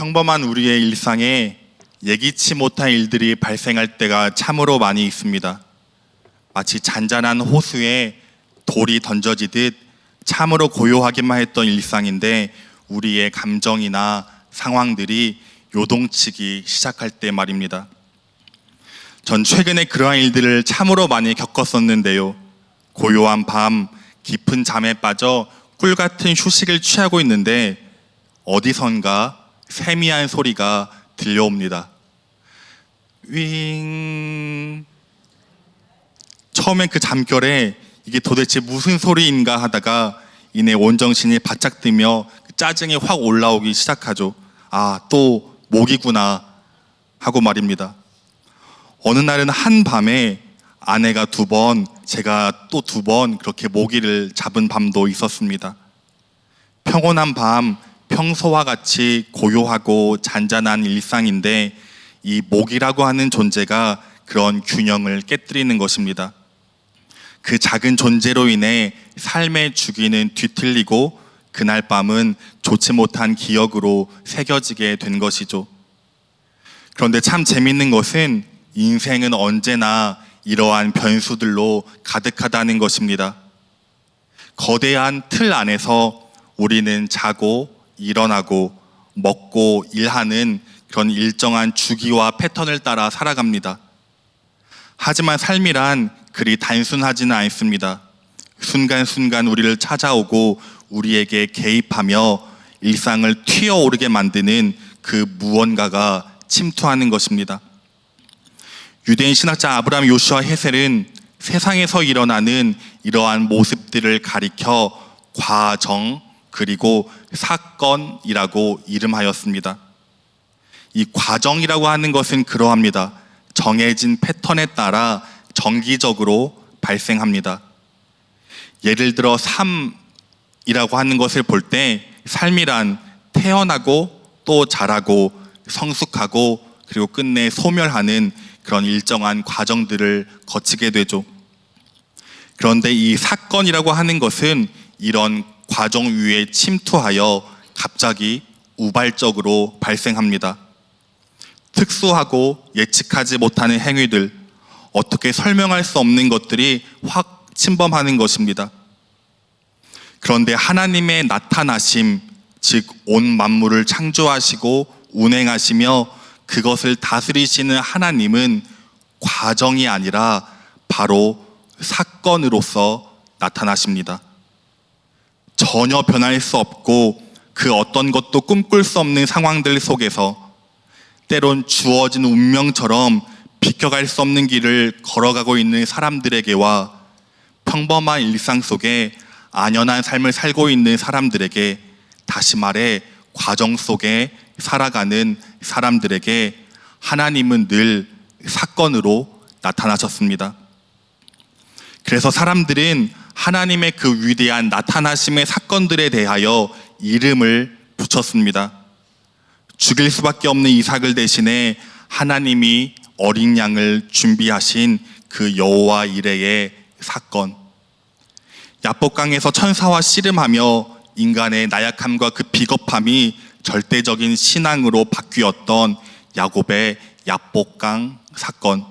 평범한 우리의 일상에 예기치 못한 일들이 발생할 때가 참으로 많이 있습니다. 마치 잔잔한 호수에 돌이 던져지듯 참으로 고요하기만 했던 일상인데 우리의 감정이나 상황들이 요동치기 시작할 때 말입니다. 전 최근에 그러한 일들을 참으로 많이 겪었었는데요. 고요한 밤, 깊은 잠에 빠져 꿀같은 휴식을 취하고 있는데 어디선가 세미한 소리가 들려옵니다. 윙. 처음엔 그 잠결에 이게 도대체 무슨 소리인가 하다가 이내 온정신이 바짝 뜨며 짜증이 확 올라오기 시작하죠. 아, 또 모기구나 하고 말입니다. 어느 날은 한밤에 아내가 2번, 제가 또 2번 그렇게 모기를 잡은 밤도 있었습니다. 평온한 밤, 평소와 같이 고요하고 잔잔한 일상인데 이 모기라고 하는 존재가 그런 균형을 깨뜨리는 것입니다. 그 작은 존재로 인해 삶의 주기는 뒤틀리고 그날 밤은 좋지 못한 기억으로 새겨지게 된 것이죠. 그런데 참 재밌는 것은 인생은 언제나 이러한 변수들로 가득하다는 것입니다. 거대한 틀 안에서 우리는 자고 일어나고 먹고 일하는 그런 일정한 주기와 패턴을 따라 살아갑니다. 하지만 삶이란 그리 단순하지는 않습니다. 순간순간 우리를 찾아오고 우리에게 개입하며 일상을 튀어오르게 만드는 그 무언가가 침투하는 것입니다. 유대인 신학자 아브라함 요슈아 헤셀은 세상에서 일어나는 이러한 모습들을 가리켜 과정 그리고 사건이라고 이름하였습니다. 이 과정이라고 하는 것은 그러합니다. 정해진 패턴에 따라 정기적으로 발생합니다. 예를 들어 삶이라고 하는 것을 볼 때 삶이란 태어나고 또 자라고 성숙하고 그리고 끝내 소멸하는 그런 일정한 과정들을 거치게 되죠. 그런데 이 사건이라고 하는 것은 이런 과정 위에 침투하여 갑자기 우발적으로 발생합니다. 특수하고 예측하지 못하는 행위들, 어떻게 설명할 수 없는 것들이 확 침범하는 것입니다. 그런데 하나님의 나타나심, 즉 온 만물을 창조하시고 운행하시며 그것을 다스리시는 하나님은 과정이 아니라 바로 사건으로서 나타나십니다. 전혀 변할 수 없고 그 어떤 것도 꿈꿀 수 없는 상황들 속에서 때론 주어진 운명처럼 비켜갈 수 없는 길을 걸어가고 있는 사람들에게와 평범한 일상 속에 안연한 삶을 살고 있는 사람들에게, 다시 말해 과정 속에 살아가는 사람들에게 하나님은 늘 사건으로 나타나셨습니다. 그래서 사람들은 하나님의 그 위대한 나타나심의 사건들에 대하여 이름을 붙였습니다. 죽일 수밖에 없는 이삭을 대신해 하나님이 어린 양을 준비하신 그 여호와 이레의 사건, 야복강에서 천사와 씨름하며 인간의 나약함과 그 비겁함이 절대적인 신앙으로 바뀌었던 야곱의 야복강 사건,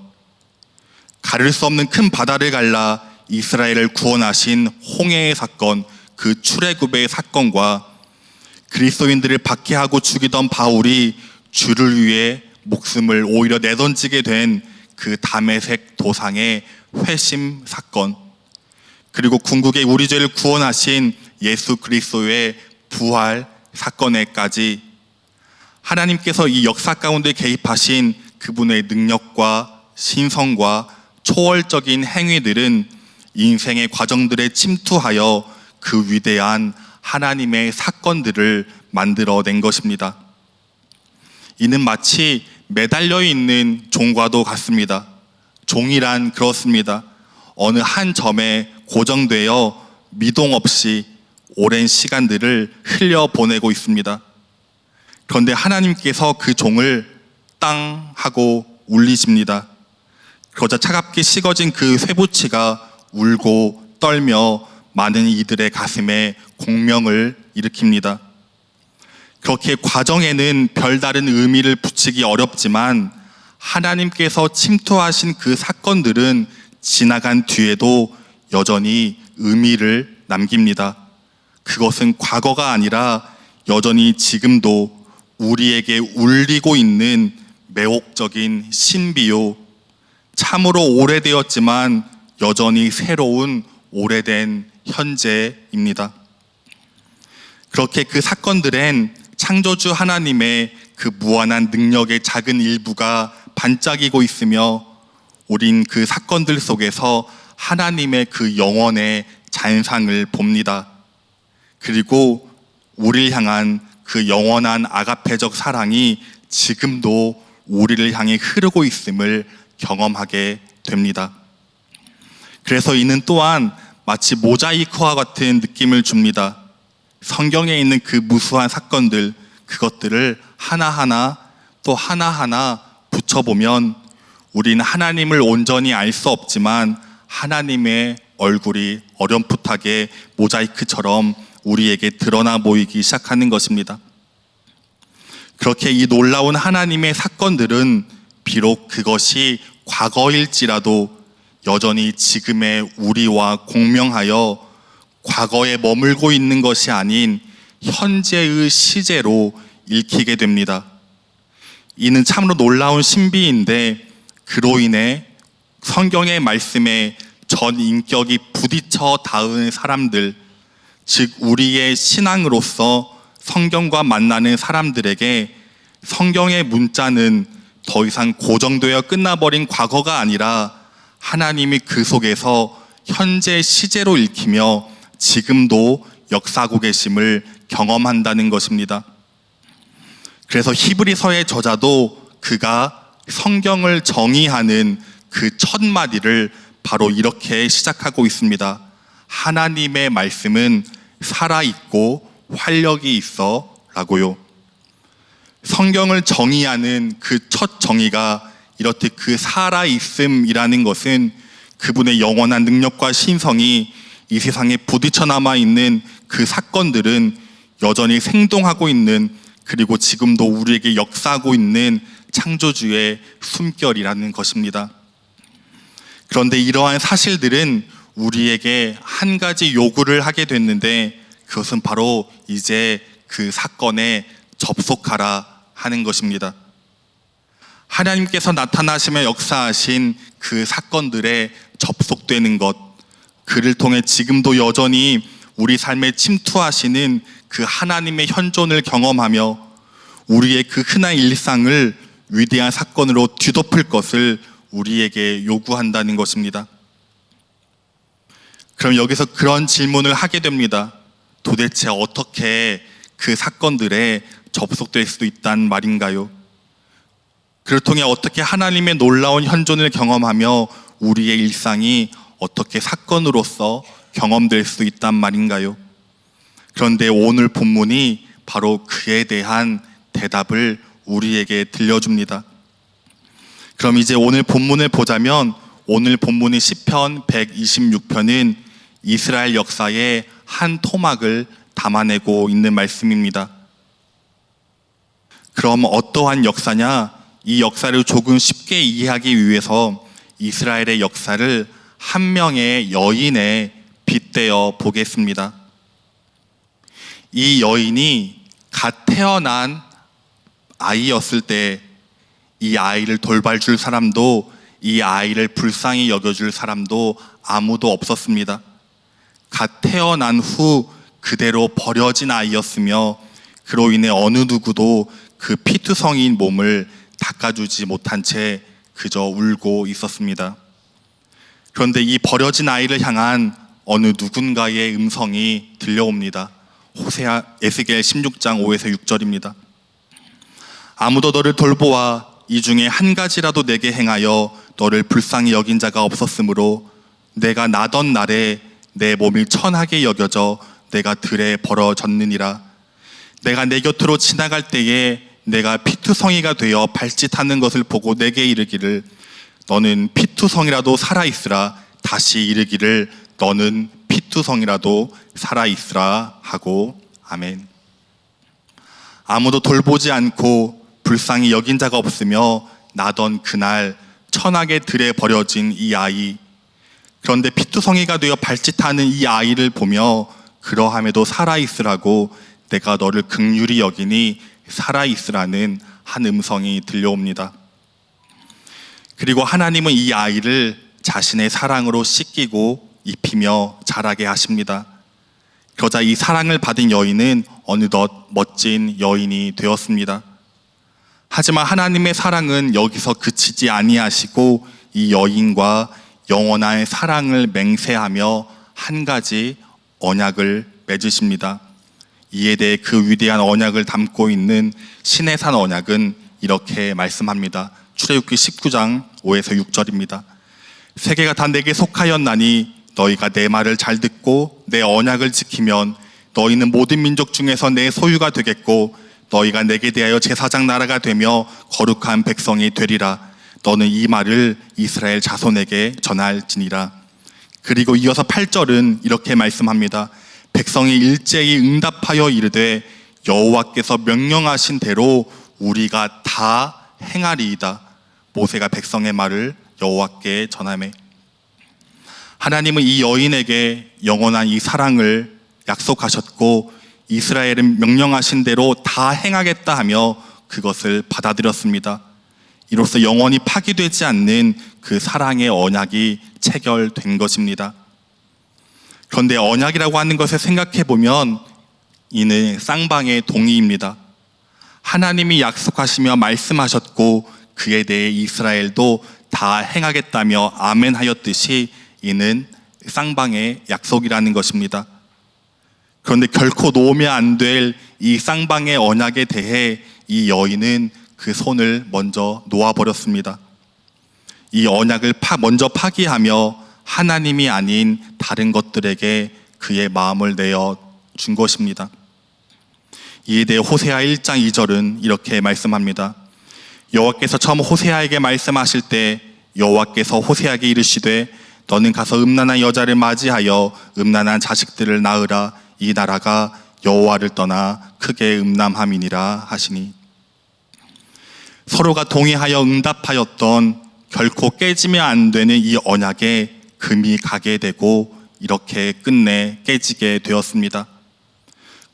가를 수 없는 큰 바다를 갈라 이스라엘을 구원하신 홍해의 사건, 그 출애굽의 사건과 그리스도인들을 박해하고 죽이던 바울이 주를 위해 목숨을 오히려 내던지게 된 그 다메섹 도상의 회심 사건, 그리고 궁극의 우리 죄를 구원하신 예수 그리스도의 부활 사건에까지 하나님께서 이 역사 가운데 개입하신 그분의 능력과 신성과 초월적인 행위들은 인생의 과정들에 침투하여 그 위대한 하나님의 사건들을 만들어낸 것입니다. 이는 마치 매달려 있는 종과도 같습니다. 종이란 그렇습니다. 어느 한 점에 고정되어 미동 없이 오랜 시간들을 흘려보내고 있습니다. 그런데 하나님께서 그 종을 땅 하고 울리십니다. 그러자 차갑게 식어진 그 쇠붙이가 울고 떨며 많은 이들의 가슴에 공명을 일으킵니다. 그렇게 과정에는 별다른 의미를 붙이기 어렵지만 하나님께서 침투하신 그 사건들은 지나간 뒤에도 여전히 의미를 남깁니다. 그것은 과거가 아니라 여전히 지금도 우리에게 울리고 있는 매혹적인 신비요, 참으로 오래되었지만 여전히 새로운 오래된 현재입니다. 그렇게 그 사건들엔 창조주 하나님의 그 무한한 능력의 작은 일부가 반짝이고 있으며 우린 그 사건들 속에서 하나님의 그 영원의 잔상을 봅니다. 그리고 우리를 향한 그 영원한 아가페적 사랑이 지금도 우리를 향해 흐르고 있음을 경험하게 됩니다. 그래서 이는 또한 마치 모자이크와 같은 느낌을 줍니다. 성경에 있는 그 무수한 사건들, 그것들을 하나하나 또 하나하나 붙여보면 우리는 하나님을 온전히 알 수 없지만 하나님의 얼굴이 어렴풋하게 모자이크처럼 우리에게 드러나 보이기 시작하는 것입니다. 그렇게 이 놀라운 하나님의 사건들은 비록 그것이 과거일지라도 여전히 지금의 우리와 공명하여 과거에 머물고 있는 것이 아닌 현재의 시제로 읽히게 됩니다. 이는 참으로 놀라운 신비인데 그로 인해 성경의 말씀에 전 인격이 부딪혀 닿은 사람들, 즉 우리의 신앙으로서 성경과 만나는 사람들에게 성경의 문자는 더 이상 고정되어 끝나버린 과거가 아니라 하나님이 그 속에서 현재 시제로 읽히며 지금도 역사하고 계심을 경험한다는 것입니다. 그래서 히브리서의 저자도 그가 성경을 정의하는 그 첫 마디를 바로 이렇게 시작하고 있습니다. 하나님의 말씀은 살아있고 활력이 있어 라고요. 성경을 정의하는 그 첫 정의가 이렇듯 그 살아있음이라는 것은 그분의 영원한 능력과 신성이 이 세상에 부딪혀 남아있는 그 사건들은 여전히 생동하고 있는, 그리고 지금도 우리에게 역사하고 있는 창조주의 숨결이라는 것입니다. 그런데 이러한 사실들은 우리에게 한 가지 요구를 하게 됐는데 그것은 바로 이제 그 사건에 접속하라 하는 것입니다. 하나님께서 나타나시며 역사하신 그 사건들에 접속되는 것, 그를 통해 지금도 여전히 우리 삶에 침투하시는 그 하나님의 현존을 경험하며 우리의 그 흔한 일상을 위대한 사건으로 뒤덮을 것을 우리에게 요구한다는 것입니다. 그럼 여기서 그런 질문을 하게 됩니다. 도대체 어떻게 그 사건들에 접속될 수 있단 말인가요? 그를 통해 어떻게 하나님의 놀라운 현존을 경험하며 우리의 일상이 어떻게 사건으로서 경험될 수 있단 말인가요? 그런데 오늘 본문이 바로 그에 대한 대답을 우리에게 들려줍니다. 그럼 이제 오늘 본문을 보자면 오늘 본문인 시편 126편은 이스라엘 역사의 한 토막을 담아내고 있는 말씀입니다. 그럼 어떠한 역사냐? 이 역사를 조금 쉽게 이해하기 위해서 이스라엘의 역사를 한 명의 여인에 빗대어 보겠습니다. 이 여인이 갓 태어난 아이였을 때 이 아이를 돌봐줄 사람도 이 아이를 불쌍히 여겨줄 사람도 아무도 없었습니다. 갓 태어난 후 그대로 버려진 아이였으며 그로 인해 어느 누구도 그 피투성이인 몸을 닦아주지 못한 채 그저 울고 있었습니다. 그런데 이 버려진 아이를 향한 어느 누군가의 음성이 들려옵니다. 호세아 에스겔 16장 5에서 6절입니다. 아무도 너를 돌보아 이 중에 한 가지라도 내게 행하여 너를 불쌍히 여긴 자가 없었으므로 내가 나던 날에 내 몸이 천하게 여겨져 내가 들에 벌어졌느니라. 내가 내 곁으로 지나갈 때에 내가 피투성이가 되어 발짓하는 것을 보고 내게 이르기를 너는 피투성이라도 살아있으라. 다시 이르기를 너는 피투성이라도 살아있으라 하고. 아멘. 아무도 돌보지 않고 불쌍히 여긴 자가 없으며 나던 그날 천하게 들에 버려진 이 아이. 그런데 피투성이가 되어 발짓하는 이 아이를 보며 그러함에도 살아있으라고 내가 너를 긍휼히 여기니 살아있으라는 한 음성이 들려옵니다. 그리고 하나님은 이 아이를 자신의 사랑으로 씻기고 입히며 자라게 하십니다. 그러자 이 사랑을 받은 여인은 어느덧 멋진 여인이 되었습니다. 하지만 하나님의 사랑은 여기서 그치지 아니하시고 이 여인과 영원한 사랑을 맹세하며 한 가지 언약을 맺으십니다. 이에 대해 그 위대한 언약을 담고 있는 시내산 언약은 이렇게 말씀합니다. 출애굽기 19장 5에서 6절입니다. 세계가 다 내게 속하였나니 너희가 내 말을 잘 듣고 내 언약을 지키면 너희는 모든 민족 중에서 내 소유가 되겠고 너희가 내게 대하여 제사장 나라가 되며 거룩한 백성이 되리라. 너는 이 말을 이스라엘 자손에게 전할지니라. 그리고 이어서 8절은 이렇게 말씀합니다. 백성이 일제히 응답하여 이르되 여호와께서 명령하신 대로 우리가 다 행하리이다. 모세가 백성의 말을 여호와께 전하매. 하나님은 이 여인에게 영원한 이 사랑을 약속하셨고 이스라엘은 명령하신 대로 다 행하겠다 하며 그것을 받아들였습니다. 이로써 영원히 파기되지 않는 그 사랑의 언약이 체결된 것입니다. 그런데 언약이라고 하는 것을 생각해 보면 이는 쌍방의 동의입니다. 하나님이 약속하시며 말씀하셨고 그에 대해 이스라엘도 다 행하겠다며 아멘하였듯이 이는 쌍방의 약속이라는 것입니다. 그런데 결코 놓으면 안 될 이 쌍방의 언약에 대해 이 여인은 그 손을 먼저 놓아버렸습니다. 이 언약을 먼저 파기하며 하나님이 아닌 다른 것들에게 그의 마음을 내어 준 것입니다. 이에 대해 호세아 1장 2절은 이렇게 말씀합니다. 여호와께서 처음 호세아에게 말씀하실 때 여호와께서 호세아에게 이르시되 너는 가서 음란한 여자를 맞이하여 음란한 자식들을 낳으라. 이 나라가 여호와를 떠나 크게 음란함이니라 하시니. 서로가 동의하여 응답하였던 결코 깨지면 안 되는 이 언약에 금이 가게 되고 이렇게 끝내 깨지게 되었습니다.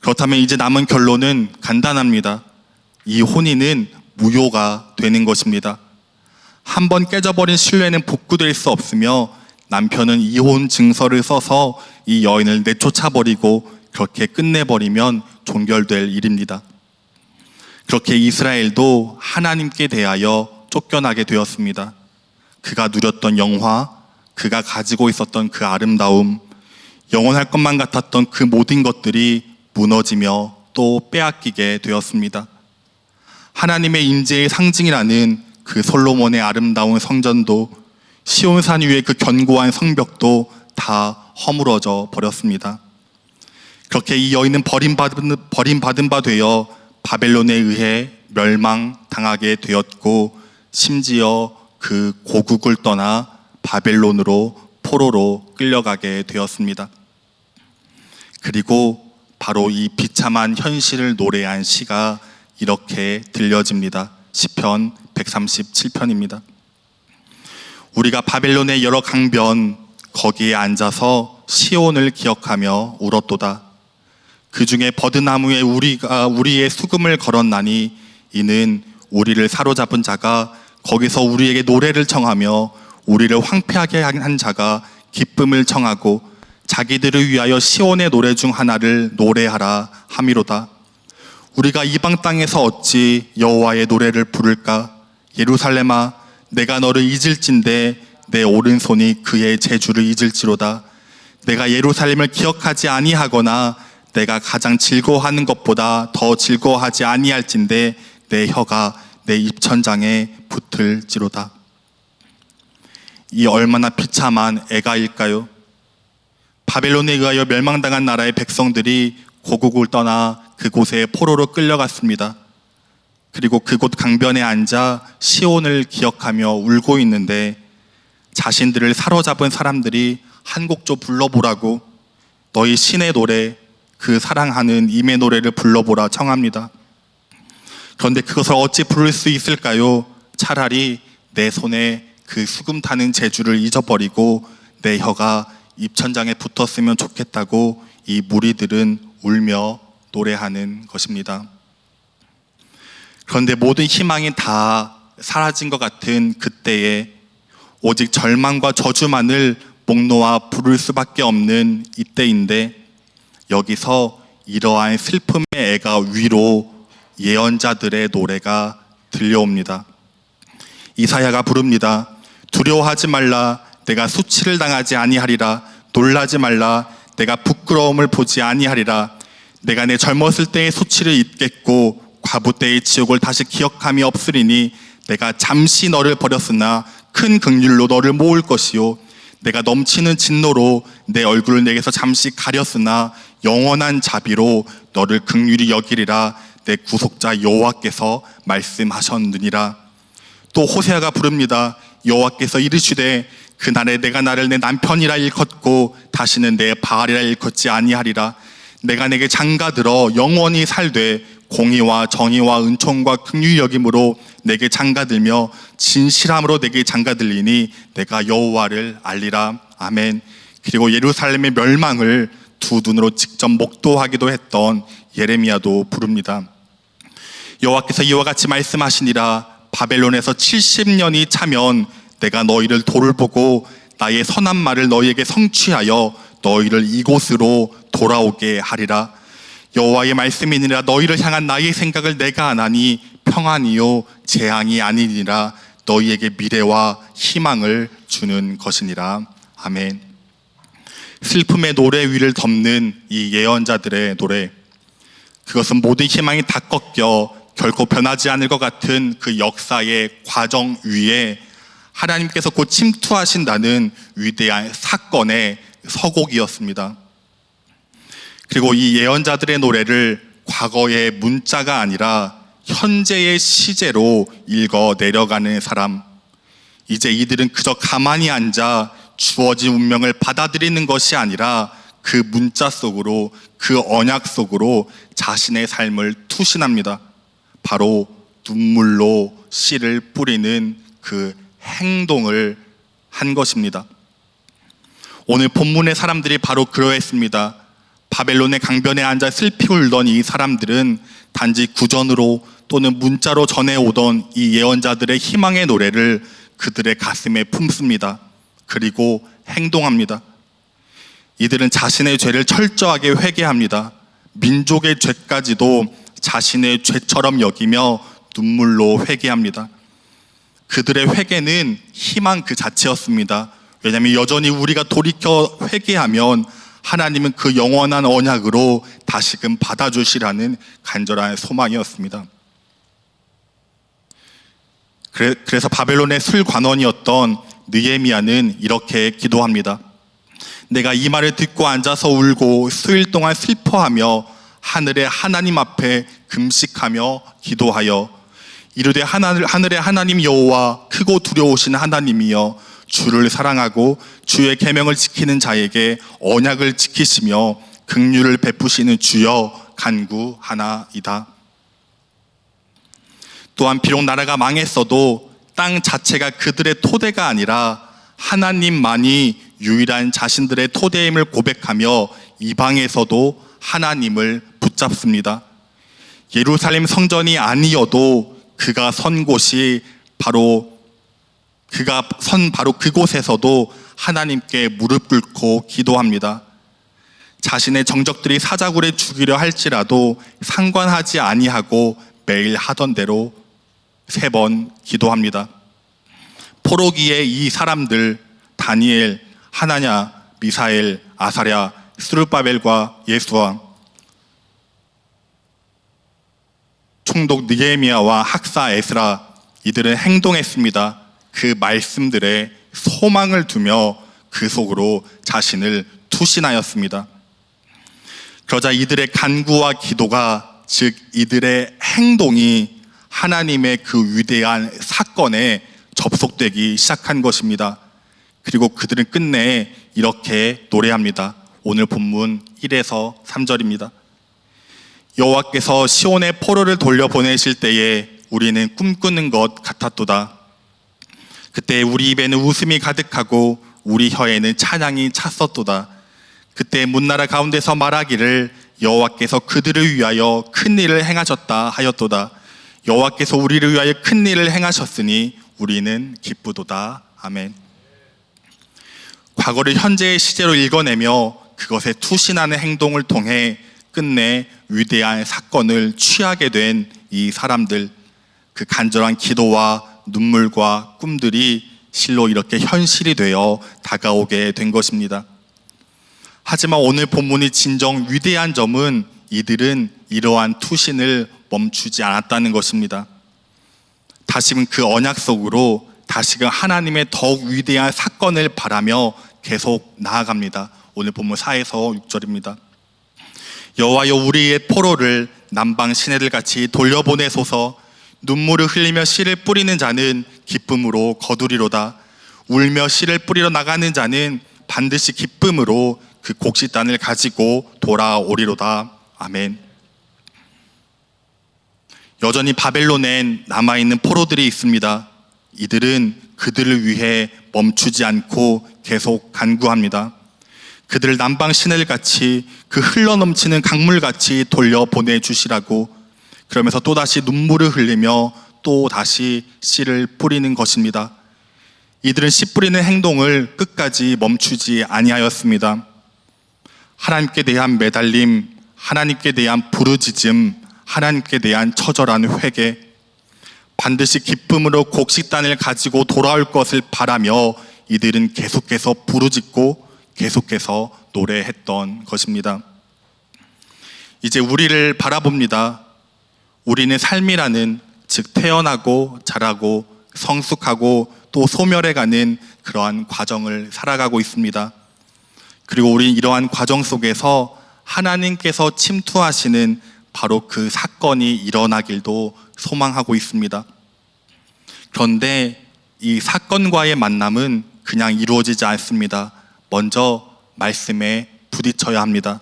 그렇다면 이제 남은 결론은 간단합니다. 이 혼인은 무효가 되는 것입니다. 한번 깨져버린 신뢰는 복구될 수 없으며 남편은 이혼 증서를 써서 이 여인을 내쫓아버리고 그렇게 끝내버리면 종결될 일입니다. 그렇게 이스라엘도 하나님께 대하여 쫓겨나게 되었습니다. 그가 누렸던 영화, 그가 가지고 있었던 그 아름다움, 영원할 것만 같았던 그 모든 것들이 무너지며 또 빼앗기게 되었습니다. 하나님의 임재의 상징이라는 그 솔로몬의 아름다운 성전도 시온산 위의 그 견고한 성벽도 다 허물어져 버렸습니다. 그렇게 이 여인은 버림받은 바 되어 바벨론에 의해 멸망당하게 되었고 심지어 그 고국을 떠나 바벨론으로 포로로 끌려가게 되었습니다. 그리고 바로 이 비참한 현실을 노래한 시가 이렇게 들려집니다. 시편 137편입니다. 우리가 바벨론의 여러 강변 거기에 앉아서 시온을 기억하며 울었도다. 그 중에 버드나무에 우리의 수금을 걸었나니 이는 우리를 사로잡은 자가 거기서 우리에게 노래를 청하며 우리를 황폐하게 한 자가 기쁨을 청하고 자기들을 위하여 시온의 노래 중 하나를 노래하라 함이로다. 우리가 이방 땅에서 어찌 여호와의 노래를 부를까? 예루살렘아, 내가 너를 잊을진대 내 오른손이 그의 재주를 잊을지로다. 내가 예루살렘을 기억하지 아니하거나 내가 가장 즐거워하는 것보다 더 즐거워하지 아니할진대 내 혀가 내 입천장에 붙을지로다. 이 얼마나 비참한 애가일까요? 바벨론에 의하여 멸망당한 나라의 백성들이 고국을 떠나 그곳에 포로로 끌려갔습니다. 그리고 그곳 강변에 앉아 시온을 기억하며 울고 있는데 자신들을 사로잡은 사람들이 한 곡 좀 불러보라고 너희 신의 노래, 그 사랑하는 임의 노래를 불러보라 청합니다. 그런데 그것을 어찌 부를 수 있을까요? 차라리 내 손에 그 수금 타는 재주를 잊어버리고 내 혀가 입천장에 붙었으면 좋겠다고 이 무리들은 울며 노래하는 것입니다. 그런데 모든 희망이 다 사라진 것 같은 그때에 오직 절망과 저주만을 목 놓아 부를 수밖에 없는 이때인데, 여기서 이러한 슬픔의 애가 위로 예언자들의 노래가 들려옵니다. 이사야가 부릅니다. 두려워하지 말라. 내가 수치를 당하지 아니하리라. 놀라지 말라. 내가 부끄러움을 보지 아니하리라. 내가 내 젊었을 때의 수치를 잊겠고 과부 때의 지옥을 다시 기억함이 없으리니 내가 잠시 너를 버렸으나 큰 긍휼로 너를 모을 것이요 내가 넘치는 진노로 내 얼굴을 내게서 잠시 가렸으나 영원한 자비로 너를 긍휼히 여기리라. 내 구속자 여호와께서 말씀하셨느니라. 또 호세아가 부릅니다. 여호와께서 이르시되 그날에 내가 나를 내 남편이라 일컫고 다시는 내 바알이라 일컫지 아니하리라. 내가 내게 장가들어 영원히 살되 공의와 정의와 은총과 긍휼히 여김으로 내게 장가들며 진실함으로 내게 장가들리니 내가 여호와를 알리라. 아멘. 그리고 예루살렘의 멸망을 두 눈으로 직접 목도하기도 했던 예레미야도 부릅니다. 여호와께서 이와 같이 말씀하시니라. 바벨론에서 70년이 차면 내가 너희를 돌보고 나의 선한 말을 너희에게 성취하여 너희를 이곳으로 돌아오게 하리라. 여호와의 말씀이니라. 너희를 향한 나의 생각을 내가 아나니 평안이요 재앙이 아니니라. 너희에게 미래와 희망을 주는 것이니라. 아멘. 슬픔의 노래 위를 덮는 이 예언자들의 노래, 그것은 모든 희망이 다 꺾여 결코 변하지 않을 것 같은 그 역사의 과정 위에 하나님께서 곧 침투하신다는 위대한 사건의 서곡이었습니다. 그리고 이 예언자들의 노래를 과거의 문자가 아니라 현재의 시제로 읽어 내려가는 사람, 이제 이들은 그저 가만히 앉아 주어진 운명을 받아들이는 것이 아니라 그 문자 속으로, 그 언약 속으로 자신의 삶을 투신합니다. 바로 눈물로 씨를 뿌리는 그 행동을 한 것입니다. 오늘 본문의 사람들이 바로 그러했습니다. 바벨론의 강변에 앉아 슬피 울던 이 사람들은 단지 구전으로 또는 문자로 전해오던 이 예언자들의 희망의 노래를 그들의 가슴에 품습니다. 그리고 행동합니다. 이들은 자신의 죄를 철저하게 회개합니다. 민족의 죄까지도 자신의 죄처럼 여기며 눈물로 회개합니다. 그들의 회개는 희망 그 자체였습니다. 왜냐하면 여전히 우리가 돌이켜 회개하면 하나님은 그 영원한 언약으로 다시금 받아주시라는 간절한 소망이었습니다. 그래서 바벨론의 술관원이었던 느헤미야는 이렇게 기도합니다. 내가 이 말을 듣고 앉아서 울고 수일 동안 슬퍼하며 하늘의 하나님 앞에 금식하며 기도하여 이르되 하늘의 하나님 여호와 크고 두려우신 하나님이여 주를 사랑하고 주의 계명을 지키는 자에게 언약을 지키시며 긍휼을 베푸시는 주여 간구하나이다. 또한 비록 나라가 망했어도 땅 자체가 그들의 토대가 아니라 하나님만이 유일한 자신들의 토대임을 고백하며 이방에서도 하나님을 붙잡습니다. 예루살렘 성전이 아니어도 그가 선 곳이 바로 그곳에서도 하나님께 무릎 꿇고 기도합니다. 자신의 정적들이 사자굴에 죽이려 할지라도 상관하지 아니하고 매일 하던 대로 3번 기도합니다. 포로기의 이 사람들, 다니엘, 하나냐, 미사엘, 아사랴, 스룹바벨과 예수와 총독 느헤미야와 학사 에스라, 이들은 행동했습니다. 그 말씀들에 소망을 두며 그 속으로 자신을 투신하였습니다. 그러자 이들의 간구와 기도가, 즉 이들의 행동이 하나님의 그 위대한 사건에 접속되기 시작한 것입니다. 그리고 그들은 끝내 이렇게 노래합니다. 오늘 본문 1에서 3절입니다. 여호와께서 시온의 포로를 돌려보내실 때에 우리는 꿈꾸는 것 같았도다. 그때 우리 입에는 웃음이 가득하고 우리 혀에는 찬양이 찼었도다. 그때 문나라 가운데서 말하기를 여호와께서 그들을 위하여 큰 일을 행하셨다 하였도다. 여호와께서 우리를 위하여 큰 일을 행하셨으니 우리는 기쁘도다. 아멘. 과거를 현재의 시제로 읽어내며 그것에 투신하는 행동을 통해 끝내 위대한 사건을 취하게 된 이 사람들, 그 간절한 기도와 눈물과 꿈들이 실로 이렇게 현실이 되어 다가오게 된 것입니다. 하지만 오늘 본문이 진정 위대한 점은 이들은 이러한 투신을 멈추지 않았다는 것입니다. 다시금 그 언약 속으로 다시금 하나님의 더욱 위대한 사건을 바라며 계속 나아갑니다. 오늘 본문 4에서 6절입니다. 여호와여 우리의 포로를 남방 시내들 같이 돌려보내소서. 눈물을 흘리며 씨를 뿌리는 자는 기쁨으로 거두리로다. 울며 씨를 뿌리러 나가는 자는 반드시 기쁨으로 그 곡식단을 가지고 돌아오리로다. 아멘. 여전히 바벨론엔 남아있는 포로들이 있습니다. 이들은 그들을 위해 멈추지 않고 계속 간구합니다. 그들을 남방 시내를 같이 그 흘러넘치는 강물같이 돌려보내주시라고, 그러면서 또다시 눈물을 흘리며 또다시 씨를 뿌리는 것입니다. 이들은 씨 뿌리는 행동을 끝까지 멈추지 아니하였습니다. 하나님께 대한 매달림, 하나님께 대한 부르짖음, 하나님께 대한 처절한 회개, 반드시 기쁨으로 곡식단을 가지고 돌아올 것을 바라며 이들은 계속해서 부르짖고 계속해서 노래했던 것입니다. 이제 우리를 바라봅니다. 우리는 삶이라는, 즉 태어나고 자라고 성숙하고 또 소멸해가는 그러한 과정을 살아가고 있습니다. 그리고 우리는 이러한 과정 속에서 하나님께서 침투하시는 바로 그 사건이 일어나길도 소망하고 있습니다. 그런데 이 사건과의 만남은 그냥 이루어지지 않습니다. 먼저 말씀에 부딪혀야 합니다.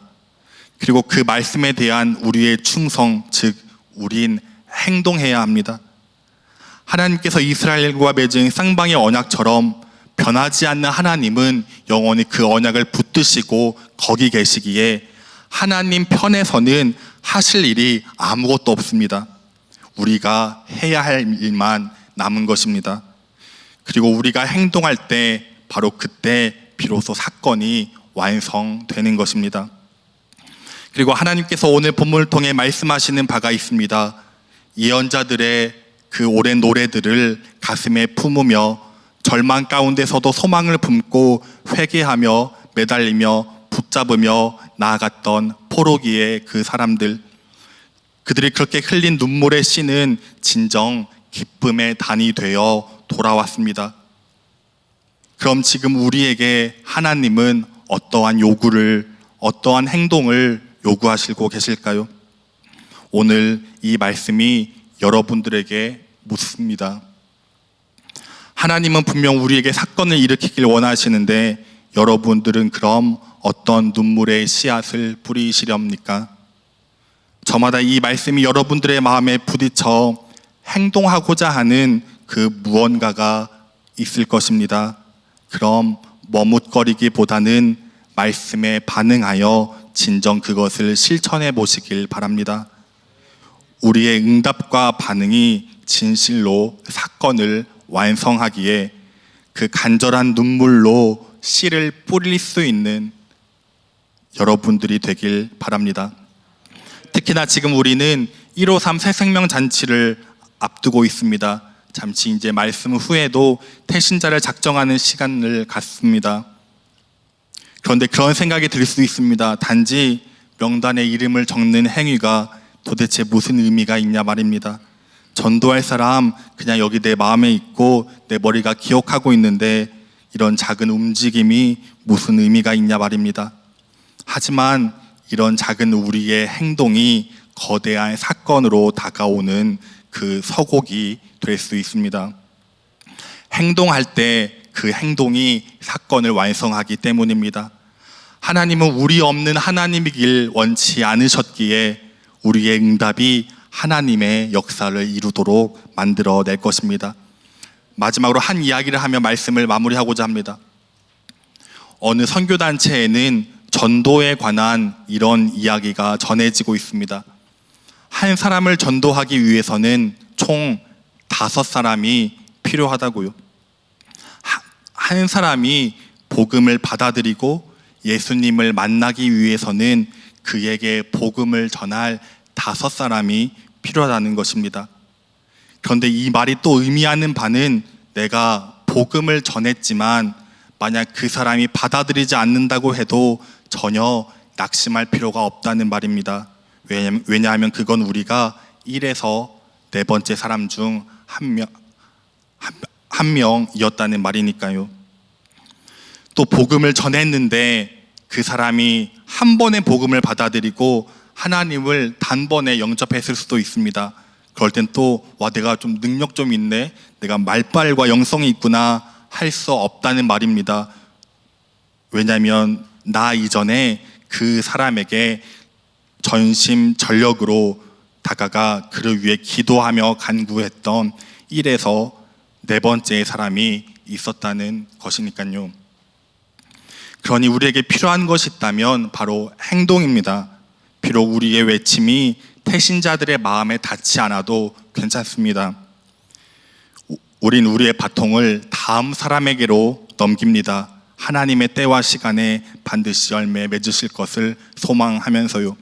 그리고 그 말씀에 대한 우리의 충성, 즉 우린 행동해야 합니다. 하나님께서 이스라엘과 맺은 쌍방의 언약처럼 변하지 않는 하나님은 영원히 그 언약을 붙드시고 거기 계시기에 하나님 편에서는 하실 일이 아무것도 없습니다. 우리가 해야 할 일만 남은 것입니다. 그리고 우리가 행동할 때 바로 그때 비로소 사건이 완성되는 것입니다. 그리고 하나님께서 오늘 본문을 통해 말씀하시는 바가 있습니다. 예언자들의 그 오랜 노래들을 가슴에 품으며 절망 가운데서도 소망을 품고 회개하며 매달리며 붙잡으며 나아갔던 포로기의 그 사람들, 그들이 그렇게 흘린 눈물의 씨는 진정 기쁨의 단이 되어 돌아왔습니다. 그럼 지금 우리에게 하나님은 어떠한 요구를, 어떠한 행동을 요구하시고 계실까요? 오늘 이 말씀이 여러분들에게 묻습니다. 하나님은 분명 우리에게 사건을 일으키길 원하시는데 여러분들은 그럼 어떤 눈물의 씨앗을 뿌리시렵니까? 저마다 이 말씀이 여러분들의 마음에 부딪혀 행동하고자 하는 그 무언가가 있을 것입니다. 그럼 머뭇거리기보다는 말씀에 반응하여 진정 그것을 실천해 보시길 바랍니다. 우리의 응답과 반응이 진실로 사건을 완성하기에 그 간절한 눈물로 씨를 뿌릴 수 있는 여러분들이 되길 바랍니다. 특히나 지금 우리는 153 새생명 잔치를 앞두고 있습니다. 잠시 이제 말씀 후에도 태신자를 작정하는 시간을 갖습니다. 그런데 그런 생각이 들 수 있습니다. 단지 명단에 이름을 적는 행위가 도대체 무슨 의미가 있냐 말입니다. 전도할 사람 그냥 여기 내 마음에 있고 내 머리가 기억하고 있는데 이런 작은 움직임이 무슨 의미가 있냐 말입니다. 하지만 이런 작은 우리의 행동이 거대한 사건으로 다가오는 그 서곡이 될 수 있습니다. 행동할 때 그 행동이 사건을 완성하기 때문입니다. 하나님은 우리 없는 하나님이길 원치 않으셨기에 우리의 응답이 하나님의 역사를 이루도록 만들어낼 것입니다. 마지막으로 한 이야기를 하며 말씀을 마무리하고자 합니다. 어느 선교단체에는 전도에 관한 이런 이야기가 전해지고 있습니다. 한 사람을 전도하기 위해서는 총 5사람이 필요하다고요. 한 사람이 복음을 받아들이고 예수님을 만나기 위해서는 그에게 복음을 전할 5사람이 필요하다는 것입니다. 그런데 이 말이 또 의미하는 바는 내가 복음을 전했지만 만약 그 사람이 받아들이지 않는다고 해도 전혀 낙심할 필요가 없다는 말입니다. 왜냐하면 그건 우리가 1에서 4번째 사람 중 한 명이었다는 말이니까요. 또 복음을 전했는데 그 사람이 한 번에 복음을 받아들이고 하나님을 단번에 영접했을 수도 있습니다. 그럴 땐 또 내가 좀 능력 좀 있네, 내가 말빨과 영성이 있구나 할 수 없다는 말입니다. 왜냐하면 나 이전에 그 사람에게 전심전력으로 다가가 그를 위해 기도하며 간구했던 1에서 4번째 사람이 있었다는 것이니까요. 그러니 우리에게 필요한 것이 있다면 바로 행동입니다. 비록 우리의 외침이 태신자들의 마음에 닿지 않아도 괜찮습니다. 우린 우리의 바통을 다음 사람에게로 넘깁니다. 하나님의 때와 시간에 반드시 열매 맺으실 것을 소망하면서요.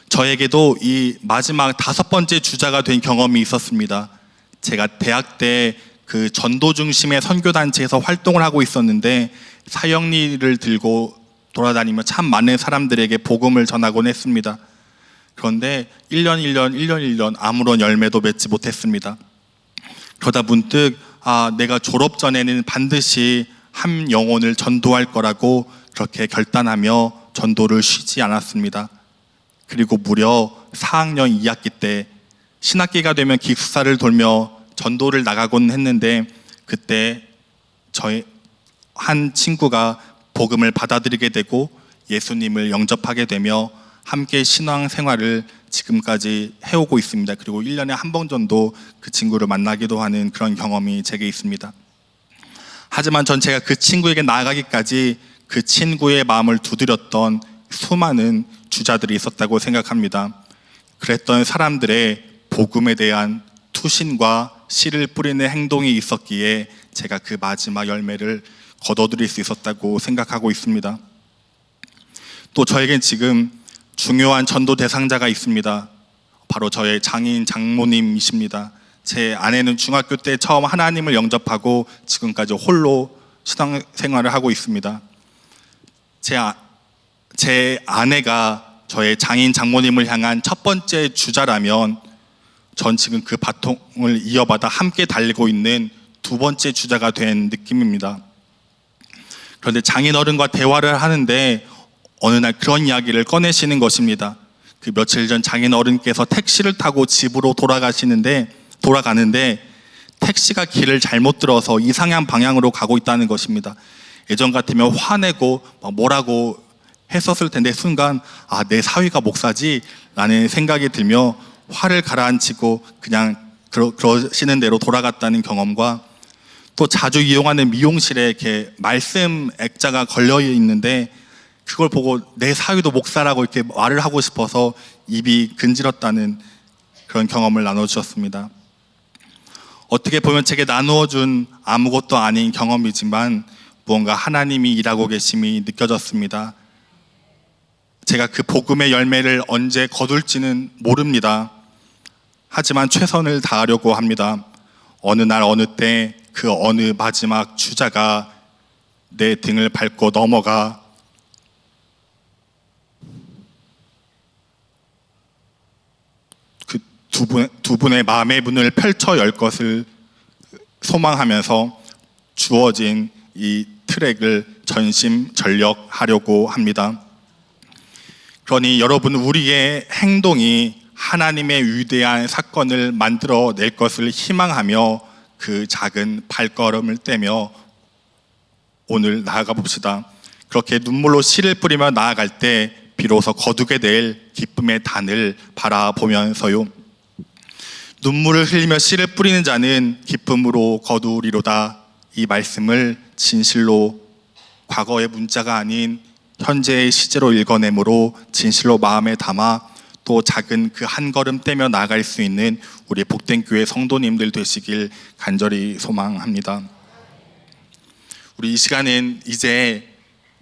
저에게도 이 마지막 5번째 주자가 된 경험이 있었습니다. 제가 대학 때 그 전도 중심의 선교단체에서 활동을 하고 있었는데 사역리를 들고 돌아다니며 참 많은 사람들에게 복음을 전하곤 했습니다. 그런데 1년 아무런 열매도 맺지 못했습니다. 그러다 문득 내가 졸업 전에는 반드시 한 영혼을 전도할 거라고 그렇게 결단하며 전도를 쉬지 않았습니다. 그리고 무려 4학년 2학기 때 신학기가 되면 기숙사를 돌며 전도를 나가곤 했는데 그때 저의 한 친구가 복음을 받아들이게 되고 예수님을 영접하게 되며 함께 신앙생활을 지금까지 해오고 있습니다. 그리고 1년에 한 번 정도 그 친구를 만나기도 하는 그런 경험이 제게 있습니다. 하지만 전 제가 그 친구에게 나아가기까지 그 친구의 마음을 두드렸던 수많은 주자들이 있었다고 생각합니다. 그랬던 사람들의 복음에 대한 투신과 씨를 뿌리는 행동이 있었기에 제가 그 마지막 열매를 거둬들일 수 있었다고 생각하고 있습니다. 또 저에겐 지금 중요한 전도 대상자가 있습니다. 바로 저의 장인 장모님이십니다. 제 아내는 중학교 때 처음 하나님을 영접하고 지금까지 홀로 신앙생활을 하고 있습니다. 제 아내가 저의 장인 장모님을 향한 첫 번째 주자라면 전 지금 그 바통을 이어받아 함께 달리고 있는 2번째 주자가 된 느낌입니다. 그런데 장인어른과 대화를 하는데 어느 날 그런 이야기를 꺼내시는 것입니다. 그 며칠 전 장인어른께서 택시를 타고 집으로 돌아가는데 택시가 길을 잘못 들어서 이상한 방향으로 가고 있다는 것입니다. 예전 같으면 화내고 뭐라고 했었을 텐데 순간 내 사위가 목사지 라는 생각이 들며 화를 가라앉히고 그냥 그러시는 대로 돌아갔다는 경험과 또 자주 이용하는 미용실에 이렇게 말씀 액자가 걸려 있는데 그걸 보고 내 사위도 목사라고 이렇게 말을 하고 싶어서 입이 근질었다는 그런 경험을 나눠주셨습니다. 어떻게 보면 제게 나누어준 아무것도 아닌 경험이지만 무언가 하나님이 일하고 계심이 느껴졌습니다. 제가 그 복음의 열매를 언제 거둘지는 모릅니다. 하지만 최선을 다하려고 합니다. 어느 날 어느 때 그 어느 마지막 주자가 내 등을 밟고 넘어가 그 두 분의 마음의 문을 펼쳐 열 것을 소망하면서 주어진 이 트랙을 전심전력하려고 합니다. 그러니 여러분, 우리의 행동이 하나님의 위대한 사건을 만들어낼 것을 희망하며 그 작은 발걸음을 떼며 오늘 나아가 봅시다. 그렇게 눈물로 씨를 뿌리며 나아갈 때 비로소 거두게 될 기쁨의 단을 바라보면서요. 눈물을 흘리며 씨를 뿌리는 자는 기쁨으로 거두리로다. 이 말씀을 진실로 과거의 문자가 아닌 현재의 시제로 읽어내므로 진실로 마음에 담아 또 작은 그 한 걸음 떼며 나아갈 수 있는 우리 복된 교회 성도님들 되시길 간절히 소망합니다. 우리 이 시간은 이제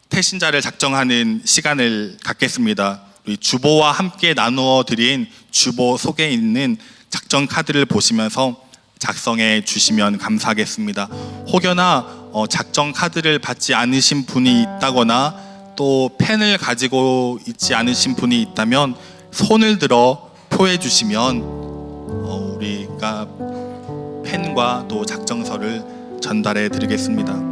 태신자를 작정하는 시간을 갖겠습니다. 우리 주보와 함께 나누어 드린 주보 속에 있는 작정 카드를 보시면서 작성해 주시면 감사하겠습니다. 혹여나 작정 카드를 받지 않으신 분이 있다거나 또 펜을 가지고 있지 않으신 분이 있다면 손을 들어 표해 주시면 우리가 펜과 또 작정서를 전달해 드리겠습니다.